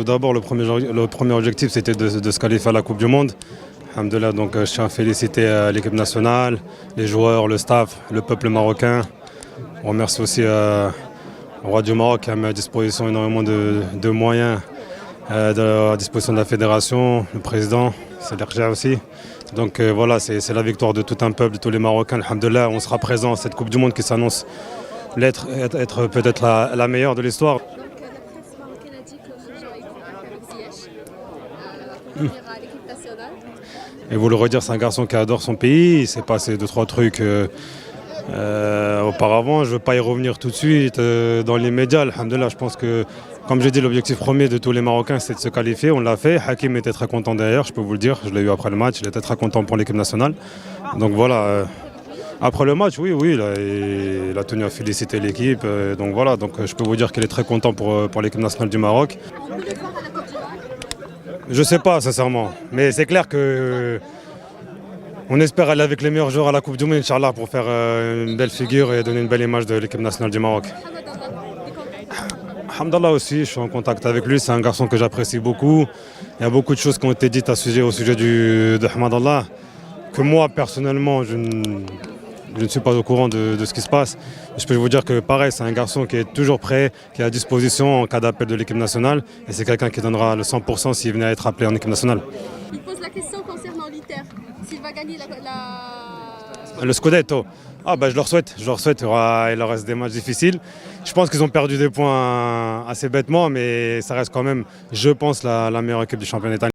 tout d'abord, le premier objectif, c'était de se qualifier à la Coupe du Monde. Alhamdoulilah, donc je tiens à féliciter l'équipe nationale, les joueurs, le staff, le peuple marocain. On remercie aussi le roi du Maroc qui a mis à disposition énormément de moyens à disposition de la fédération, le président, c'est l'Erja aussi. Donc voilà, c'est la victoire de tout un peuple, de tous les Marocains. Alhamdoulilah, on sera présent à cette Coupe du Monde qui s'annonce être peut-être la meilleure de l'histoire. Donc la presse marocaine a dit que Khadija est contact avec Ziyech pour venir à l'équipe nationale. Et vous le redire, c'est un garçon qui adore son pays. Il s'est passé 2-3 trucs auparavant. Je ne veux pas y revenir tout de suite dans les médias. Alhamdoulilah, je pense que, comme j'ai dit, l'objectif premier de tous les Marocains, c'est de se qualifier. On l'a fait. Hakim était très content derrière, je peux vous le dire. Je l'ai eu après le match. Il était très content pour l'équipe nationale. Donc voilà. Après le match, oui, il a tenu à féliciter l'équipe. Donc voilà, donc je peux vous dire qu'il est très content pour l'équipe nationale du Maroc. On peut le voir à la Coupe du Monde. Je ne sais pas, sincèrement. Mais c'est clair que on espère aller avec les meilleurs joueurs à la Coupe du Monde, Inch'Allah, pour faire une belle figure et donner une belle image de l'équipe nationale du Maroc. Hamdallah aussi, je suis en contact avec lui, c'est un garçon que j'apprécie beaucoup. Il y a beaucoup de choses qui ont été dites au sujet de Hamadallah, que moi, personnellement, je ne suis pas au courant de ce qui se passe. Je peux vous dire que pareil, c'est un garçon qui est toujours prêt, qui est à disposition en cas d'appel de l'équipe nationale. Et c'est quelqu'un qui donnera le 100% s'il venait à être appelé en équipe nationale. Il pose la question concernant l'Inter. S'il va gagner Le Scudetto, je leur souhaite. Il leur reste des matchs difficiles. Je pense qu'ils ont perdu des points assez bêtement, mais ça reste quand même, je pense, la meilleure équipe du championnat italien.